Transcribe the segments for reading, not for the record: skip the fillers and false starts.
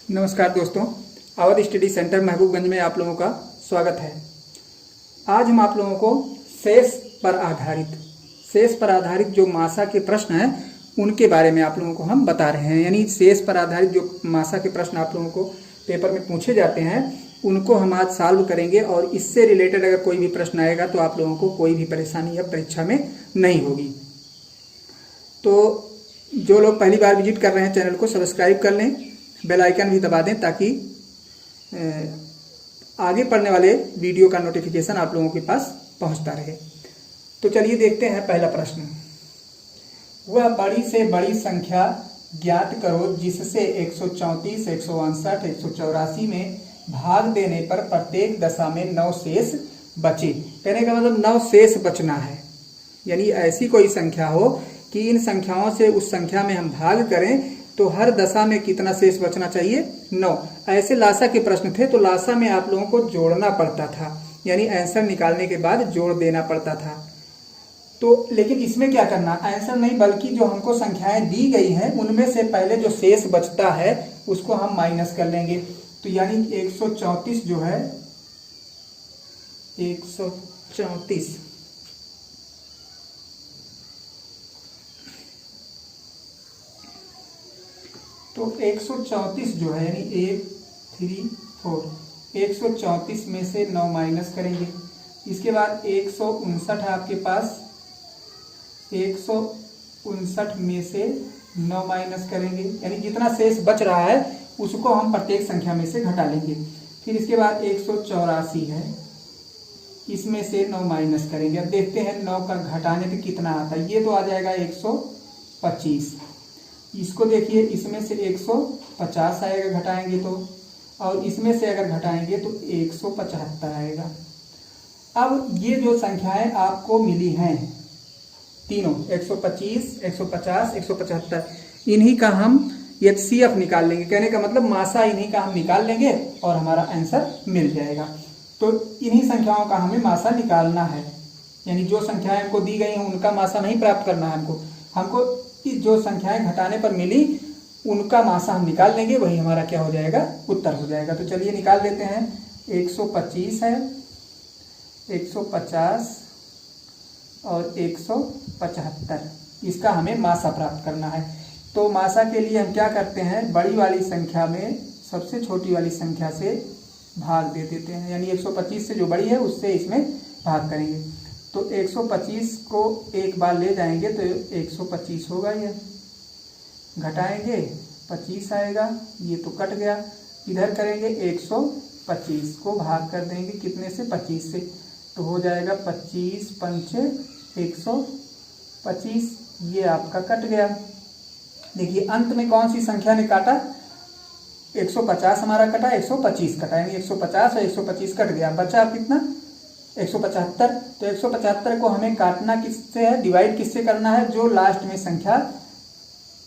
नमस्कार दोस्तों, Awadh study centre Mahbubganj में आप लोगों का स्वागत है। आज हम आप लोगों को शेष पर आधारित जो मासा के प्रश्न हैं उनके बारे में आप लोगों को हम बता रहे हैं। यानी शेष पर आधारित जो मासा के प्रश्न आप लोगों को पेपर में पूछे जाते हैं उनको हम आज सॉल्व करेंगे और इससे रिलेटेड अगर कोई भी प्रश्न आएगा तो आप लोगों को कोई भी परेशानी या परीक्षा में नहीं होगी। तो जो लोग पहली बार विजिट कर रहे हैं चैनल को सब्सक्राइब कर लें, बेल आइकन भी दबा दें ताकि आगे पढ़ने वाले वीडियो का नोटिफिकेशन आप लोगों के पास पहुंचता रहे। तो चलिए देखते हैं पहला प्रश्न। वह बड़ी से बड़ी संख्या ज्ञात करो जिससे 134, 159, 184 में भाग देने पर प्रत्येक दशा में 9 शेष बचे। कहने का मतलब 9 शेष बचना है। यानी ऐसी कोई संख्या हो कि इन संख्याओं से उस संख्या में हम भाग करें तो हर दशा में कितना शेष बचना चाहिए? 9। ऐसे लासा के प्रश्न थे तो लासा में आप लोगों को जोड़ना पड़ता था, यानी आंसर निकालने के बाद जोड़ देना पड़ता था। तो लेकिन इसमें क्या करना, आंसर नहीं बल्कि जो हमको संख्याएं दी गई हैं उनमें से पहले जो शेष बचता है उसको हम माइनस कर लेंगे। तो यानी 134 जो है 134 तो 134 जो है यानी 1, 3, 4 134 में से 9 माइनस करेंगे। इसके बाद 159 है आपके पास, 159 में से 9 माइनस करेंगे, यानी जितना शेष बच रहा है उसको हम प्रत्येक संख्या में से घटा लेंगे। फिर इसके बाद 184 है, इसमें से 9 माइनस करेंगे। अब देखते हैं 9 का घटाने पे कितना आता है। ये तो आ जाएगा 125। इसको देखिए, इसमें से 150 आएगा घटाएंगे तो, और इसमें से अगर घटाएंगे तो 175 आएगा। अब ये जो संख्याएं आपको मिली हैं तीनों 125, 150, 175, इन्हीं का हम HCF निकाल लेंगे। कहने का मतलब मासा इन्हीं का हम निकाल लेंगे और हमारा आंसर मिल जाएगा। तो इन्हीं संख्याओं का हमें मासा निकालना है, यानी जो संख्याएं हमको दी गई हैं उनका मासा नहीं प्राप्त करना है हमको जो संख्याएं घटाने पर मिली उनका मासा हम निकाल लेंगे, वही हमारा क्या हो जाएगा? उत्तर हो जाएगा। तो चलिए निकाल लेते हैं। 125 है, 150 और 175, इसका हमें मासा प्राप्त करना है। तो मासा के लिए हम क्या करते हैं, बड़ी वाली संख्या में सबसे छोटी वाली संख्या से भाग दे देते हैं, यानी 125 से जो बड़ी है उससे इसमें भाग करेंगे। तो 125 को एक बार ले जाएंगे तो 125 होगा, ये घटाएंगे 25 आएगा, ये तो कट गया। इधर करेंगे 125 को भाग कर देंगे कितने से? 25 से, तो हो जाएगा 25 पंचे 125, ये आपका कट गया। देखिए अंत में कौन सी संख्या ने काटा? 150 हमारा कटा, 125 कटा, यानी 150 और 125 कट गया, बचा कितना? 175। तो 175 को हमें काटना किससे है? डिवाइड किससे करना है? जो लास्ट में संख्या,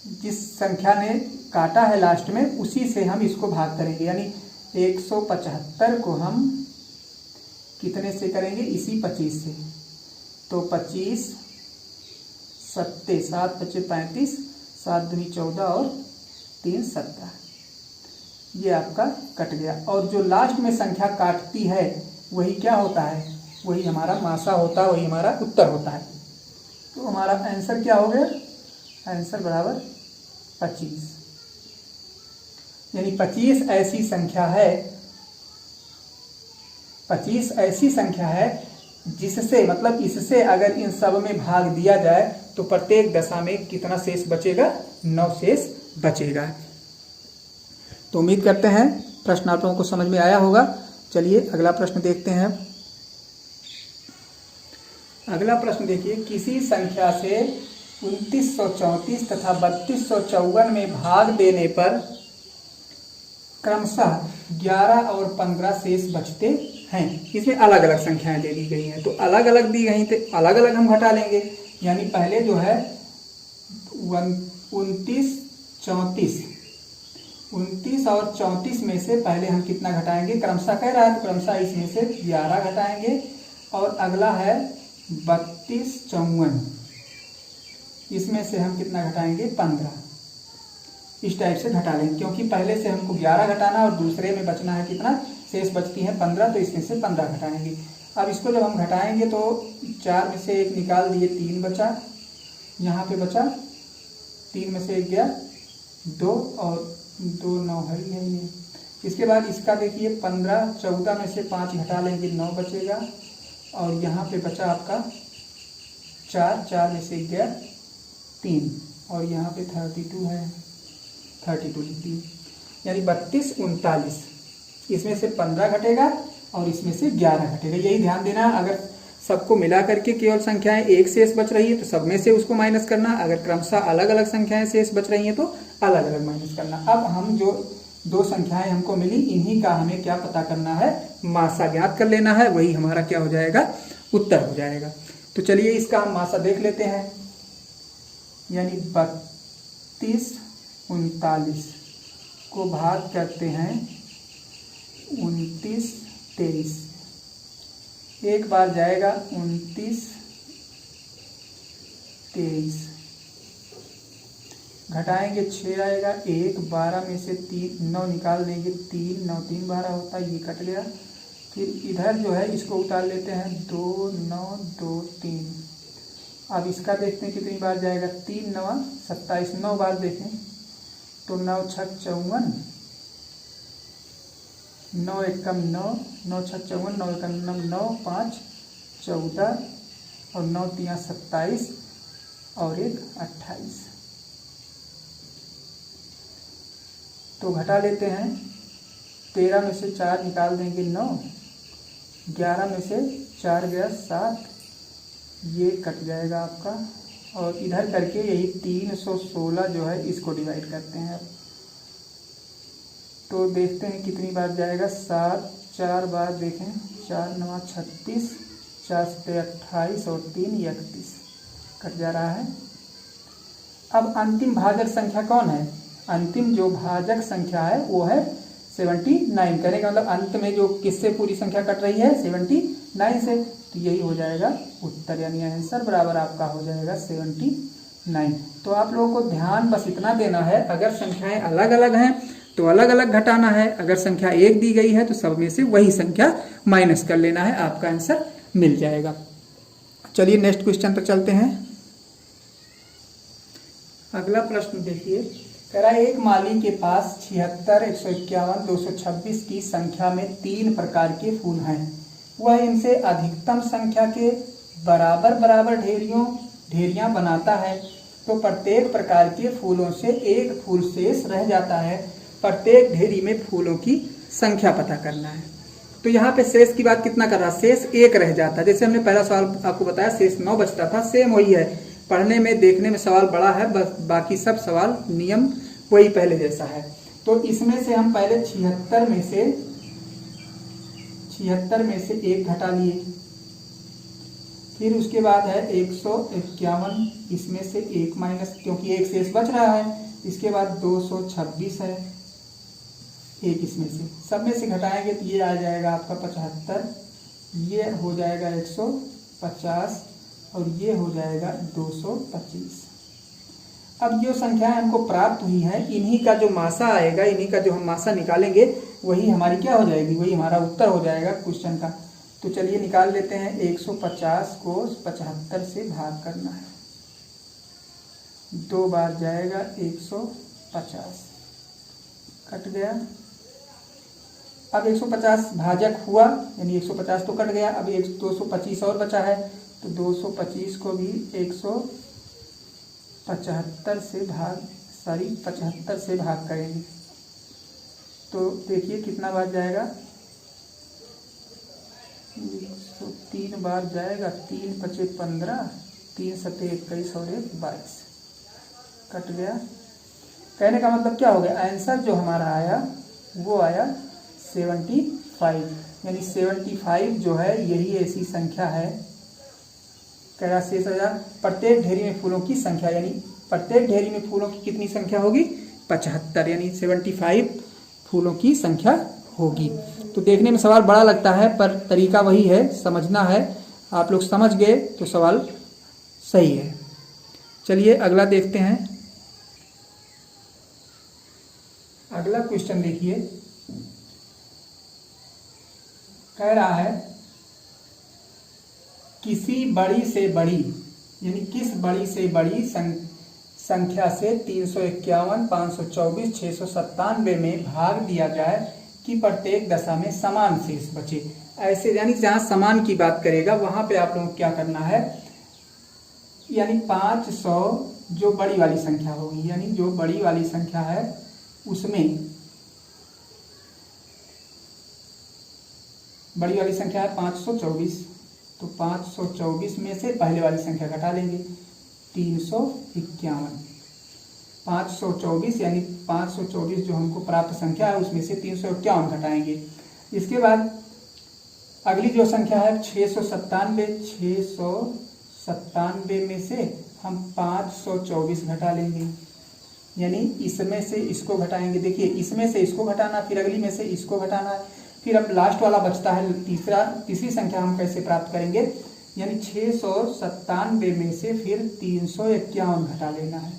जिस संख्या ने काटा है लास्ट में उसी से हम इसको भाग करेंगे। यानी 175 को हम कितने से करेंगे? इसी 25 से। तो 25 7 7 25 35, 7 दूनी 14 और 3 17, ये आपका कट गया। और जो लास्ट में संख्या काटती है वही क्या होता है? वही हमारा मासा होता है, वही हमारा उत्तर होता है। तो हमारा आंसर क्या हो गया? आंसर बराबर 25, यानी 25 ऐसी संख्या है, 25 ऐसी संख्या है जिससे मतलब इससे अगर इन सब में भाग दिया जाए तो प्रत्येक दशा में कितना शेष बचेगा? 9 शेष बचेगा। तो उम्मीद करते हैं प्रश्न आप लोगों को समझ में आया होगा। चलिए अगला प्रश्न देखते हैं। अगला प्रश्न देखिए, किसी संख्या से 2934 तथा 3254 में भाग देने पर क्रमशः 11 और 15 शेष बचते हैं। इसमें अलग अलग संख्याएं दे दी गई हैं, तो अलग अलग दी गई तो अलग अलग हम घटा लेंगे। यानी पहले जो है 29 और 34 में से पहले हम कितना घटाएंगे? क्रमशः कह रहा है तो क्रमशः इसमें से 11 घटाएंगे। और अगला है 32 54, इसमें से हम कितना घटाएंगे? 15। इस टाइप से घटा लेंगे, क्योंकि पहले से हमको 11 घटाना और दूसरे में बचना है कितना, शेष बचती है 15, तो इसमें से 15 घटाएंगे। अब इसको जब हम घटाएंगे तो 4 में से 1 निकाल दिए, 3 बचा, यहाँ पे बचा 3 में से 1 गया 2 और 2 9 है ये। इसके बाद इसका देखिए 15, 14 में से 5 घटा लेंगे 9 बचेगा, और यहाँ पे बचा आपका 4, 4 में से 1 गया 3, और यहाँ पे 32 है, 32 लिख दिए, यानी 32, 39, इसमें से 15 घटेगा और इसमें से 11 घटेगा। यही ध्यान देना, अगर सबको मिला करके केवल संख्याएं एक शेष बच रही है तो सब में से उसको माइनस करना, अगर क्रमशः अलग अलग संख्याएं शेष बच रही हैं तो अलग अलग माइनस करना। अब हम जो 2 संख्याएं हमको मिली, इन्हीं का हमें क्या पता करना है, मासा ज्ञात कर लेना है, वही हमारा क्या हो जाएगा, उत्तर हो जाएगा। तो चलिए इसका हम मासा देख लेते हैं, यानी 32, 39 को भाग करते हैं 29, 23, एक बार जाएगा 29, 23, घटाएंगे 6 आएगा, 1, 12 में से 3 9 निकाल देंगे, 3 9 3 12 होता है, ये कट गया। फिर इधर जो है इसको उतार लेते हैं, 2 9 2 3। अब इसका देखते हैं कितनी बार जाएगा, 3 9 27, 9 बार देखें तो 9 6 54, 9 1 9, 9 6 54, 9 1 9, 5 14 और 9 3 27 और 1 28। तो घटा लेते हैं, 13 में से 4 निकाल देंगे 9, 11 में से 4 गया 7, ये कट जाएगा आपका, और इधर करके यही 316 जो है इसको डिवाइड करते हैं। अब तो देखते हैं कितनी बार जाएगा, 7 4 बार देखें, 4 9 36, 4 7 28 और 3 31, कट जा रहा है। अब अंतिम भाजक संख्या कौन है, अंतिम जो भाजक संख्या है वो है 79। कहने का मतलब अंत में जो किससे पूरी संख्या कट रही है, 79 से, तो यही हो जाएगा उत्तर, यानी आंसर बराबर आपका हो जाएगा 79। तो आप लोगों को ध्यान बस इतना देना है, अगर संख्याएं अलग अलग हैं तो अलग अलग घटाना है, अगर संख्या एक दी गई है तो सब में से वही संख्या माइनस कर लेना है, आपका आंसर मिल जाएगा। चलिए नेक्स्ट क्वेश्चन पर चलते हैं। अगला प्रश्न देखिए, कह रहा है एक माली के पास 76, 151, 226 की संख्या में 3 प्रकार के फूल हैं। वह इनसे अधिकतम संख्या के बराबर बराबर ढेरियां बनाता है, तो प्रत्येक प्रकार के फूलों से एक फूल शेष रह जाता है। प्रत्येक ढेरी में फूलों की संख्या पता करना है। तो यहाँ पे शेष की बात कितना कर रहा है, शेष 1 रह जाता है। जैसे हमने पहला सवाल आपको बताया शेष 9 बचता था, सेम वही है। पढ़ने में देखने में सवाल बड़ा है, बस बाकी सब सवाल नियम वही पहले जैसा है। तो इसमें से हम पहले 76 में से 1 घटा लिए, फिर उसके बाद है 151, इसमें से 1 माइनस, क्योंकि 1 शेष बच रहा है। इसके बाद 226 है, 1 इसमें से, सब में से घटाएंगे तो ये आ जाएगा आपका 75, ये हो जाएगा 150 और ये हो जाएगा 225। अब जो संख्याएं हमको प्राप्त हुई है, इन्हीं का जो मासा आएगा, इन्हीं का जो हम मासा निकालेंगे, वही हमारी क्या हो जाएगी, वही हमारा उत्तर हो जाएगा क्वेश्चन का। तो चलिए निकाल लेते हैं। 150 को 75 से भाग करना है, 2 बार जाएगा 150, कट गया। अब 150 भाजक हुआ, यानी 150 तो कट गया। अब 225 और बचा है, तो 225 को भी 75 से भाग करेंगे। तो देखिए कितना बार जाएगा, 103 बार जाएगा, 3 5 15, 3 7 21 और 1 22, कट गया। कहने का मतलब क्या हो गया, आंसर जो हमारा आया वो आया 75, यानी 75 जो है यही ऐसी संख्या है। कह रहा शेष प्रत्येक ढेरी में फूलों की संख्या, यानी प्रत्येक ढेरी में फूलों की कितनी संख्या होगी, 75, यानी 75 फूलों की संख्या होगी। तो देखने में सवाल बड़ा लगता है, पर तरीका वही है, समझना है। आप लोग समझ गए तो सवाल सही है। चलिए अगला देखते हैं। अगला क्वेश्चन देखिए, कह रहा है किसी बड़ी से बड़ी यानी किस बड़ी से बड़ी संख्या से 351, 524, 697 में भाग दिया जाए कि प्रत्येक दशा में समान शेष बचे। ऐसे यानी जहाँ समान की बात करेगा वहां पे आप लोगों को क्या करना है, यानी 500 जो बड़ी वाली संख्या होगी, यानी जो बड़ी वाली संख्या है उसमें बड़ी वाली संख्या है 524, तो 524 में से पहले वाली संख्या घटा लेंगे 351। 524 यानी 524 जो हमको प्राप्त संख्या है उसमें से 351 घटाएंगे। इसके बाद अगली जो संख्या है 697 में से हम 524 घटा लेंगे, यानी इसमें से इसको घटाएंगे। देखिए इसमें से इसको घटाना, फिर अगली में से इसको घटाना, फिर अब लास्ट वाला बचता है तीसरी संख्या हम कैसे प्राप्त करेंगे, यानी 697 में से फिर 351 घटा लेना है,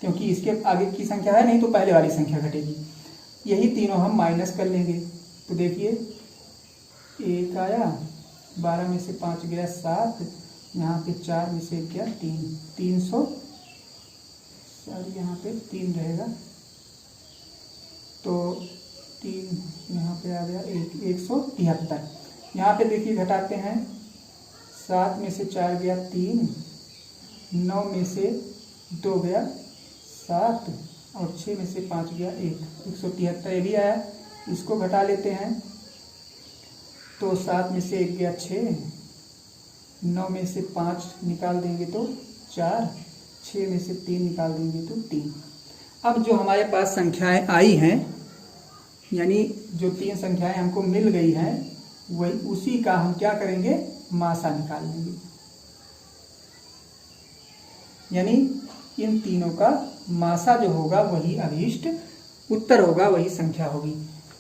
क्योंकि इसके आगे की संख्या है नहीं तो पहले वाली संख्या घटेगी। यही तीनों हम माइनस कर लेंगे। तो देखिए 1 आया, 12 में से 5 गया 7, यहाँ पे 4 में से गया 3, 300 सॉरी यहाँ पे 3 रहेगा, तो 3 यहाँ पे आ गया 173। यहाँ पे देखिए घटाते हैं, 7 में से 4 गया 3, 9 में से 2 गया 7 और 6 में से 5 गया 173 ये भी आया। इसको घटा लेते हैं, तो 7 में से 1 गया 6, 9 में से 5 निकाल देंगे तो 4, 6 में से 3 निकाल देंगे तो 3। अब जो हमारे पास संख्याएं आई हैं, यानी जो 3 संख्याएं हमको मिल गई हैं, वही उसी का हम क्या करेंगे, मासा निकाल लेंगे। यानी इन तीनों का मासा जो होगा वही अभीष्ट उत्तर होगा, वही संख्या होगी।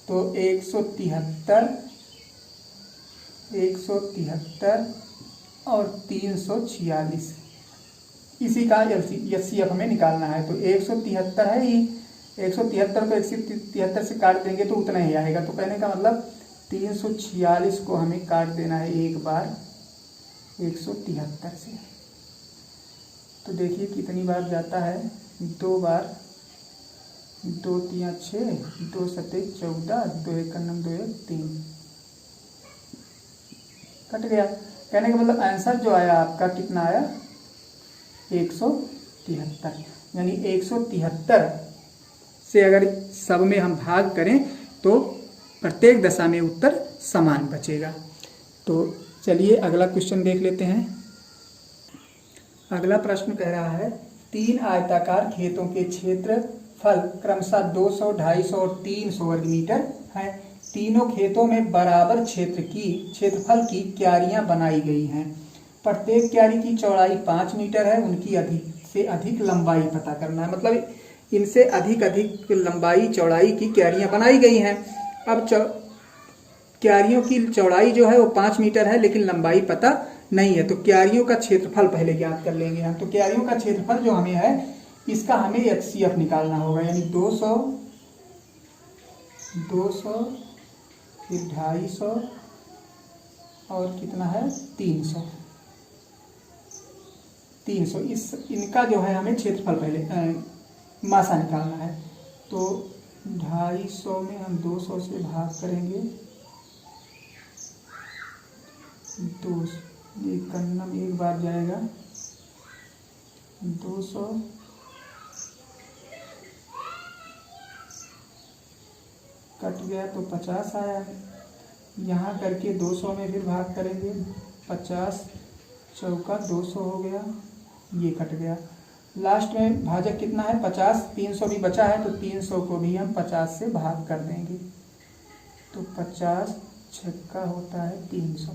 तो 173 और 346 इसी का एचसीएफ हमें निकालना है। तो 173 है ही, 173 को 173 से काट देंगे तो उतना ही आएगा। तो कहने का मतलब 346 को हमें काट देना है एक बार 173 से। तो देखिए कितनी बार जाता है, 2 बार, 2 3 6, 2 7 14, 2 1 9 2 1 3 कट गया। कहने का मतलब आंसर जो आया आपका कितना आया, 173। यानी 173 से अगर सब में हम भाग करें तो प्रत्येक दशा में उत्तर समान बचेगा। तो चलिए अगला क्वेश्चन देख लेते हैं। अगला प्रश्न कह रहा है 3 आयताकार खेतों के क्षेत्रफल क्रमशः 200, 250 और 300 वर्ग मीटर है। तीनों खेतों में बराबर क्षेत्रफल की क्यारियां बनाई गई हैं। प्रत्येक क्यारी की चौड़ाई 5 मीटर है। उनकी अधिक से अधिक लंबाई पता करना है, मतलब इनसे अधिक लंबाई चौड़ाई की क्यारियां बनाई गई हैं। अब क्यारियों की चौड़ाई जो है वो 5 मीटर है, लेकिन लंबाई पता नहीं है। तो क्यारियों का क्षेत्रफल पहले ज्ञात कर लेंगे हम। तो क्यारियों का क्षेत्रफल जो हमें है इसका हमें एचसीएफ निकालना होगा, यानी 200 फिर 250 और कितना है 300। इनका जो है हमें क्षेत्रफल पहले मासा निकालना है। तो 250 में हम 200 से भाग करेंगे, 2 एक कन्नम एक बार जाएगा, 200 कट गया तो 50 आया। यहाँ करके 200 में फिर भाग करेंगे, 50 चौका 200 हो गया, ये कट गया। लास्ट में भाजक कितना है 50, 300 भी बचा है तो 300 को भी हम 50 से भाग कर देंगे। तो 50 छक्का होता है 300,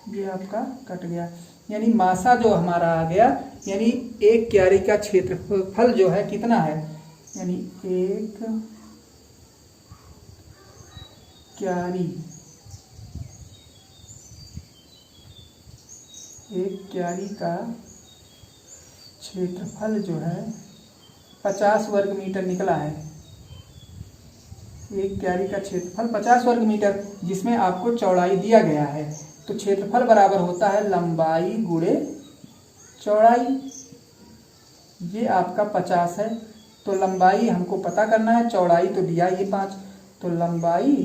ये आपका कट गया। यानी मासा जो हमारा आ गया, यानी एक क्यारी का क्षेत्रफल जो है कितना है, यानी एक क्यारी का क्षेत्रफल जो है 50 वर्ग मीटर निकला है। एक क्यारी का क्षेत्रफल 50 वर्ग मीटर, जिसमें आपको चौड़ाई दिया गया है। तो क्षेत्रफल बराबर होता है लंबाई गुणे चौड़ाई। ये आपका 50 है, तो लंबाई हमको पता करना है, चौड़ाई तो दिया ये 5, तो लंबाई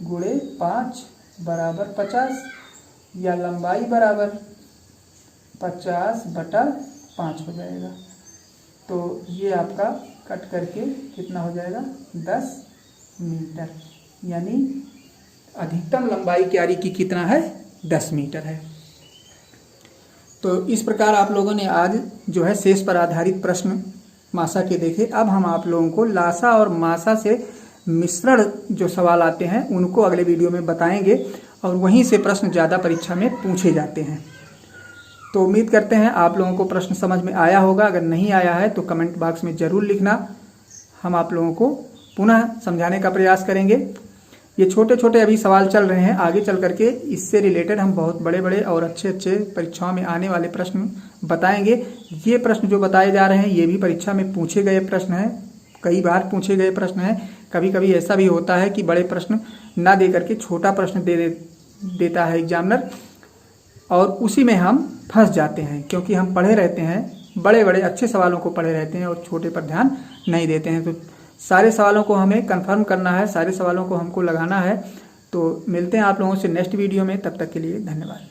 गुणे 5 बराबर 50, या लंबाई बराबर 50/5 हो जाएगा। तो ये आपका कट करके कितना हो जाएगा 10 मीटर, यानी अधिकतम लंबाई क्यारी की कितना है 10 मीटर है। तो इस प्रकार आप लोगों ने आज जो है शेष पर आधारित प्रश्न मासा के देखे। अब हम आप लोगों को लासा और मासा से मिश्रण जो सवाल आते हैं उनको अगले वीडियो में बताएंगे, और वहीं से प्रश्न ज़्यादा परीक्षा में पूछे जाते हैं। तो उम्मीद करते हैं आप लोगों को प्रश्न समझ में आया होगा। अगर नहीं आया है तो कमेंट बॉक्स में ज़रूर लिखना, हम आप लोगों को पुनः समझाने का प्रयास करेंगे। ये छोटे छोटे अभी सवाल चल रहे हैं, आगे चल करके इससे रिलेटेड हम बहुत बड़े बड़े और अच्छे अच्छे परीक्षाओं में आने वाले प्रश्न बताएंगे। ये प्रश्न जो बताए जा रहे हैं ये भी परीक्षा में पूछे गए प्रश्न हैं, कई बार पूछे गए प्रश्न हैं। कभी कभी ऐसा भी होता है कि बड़े प्रश्न ना दे करके छोटा प्रश्न देता है एग्जामिनर, और उसी में हम फंस जाते हैं, क्योंकि हम पढ़े रहते हैं, बड़े बड़े अच्छे सवालों को पढ़े रहते हैं और छोटे पर ध्यान नहीं देते हैं। तो सारे सवालों को हमें कंफर्म करना है, सारे सवालों को हमको लगाना है। तो मिलते हैं आप लोगों से नेक्स्ट वीडियो में, तब तक के लिए धन्यवाद।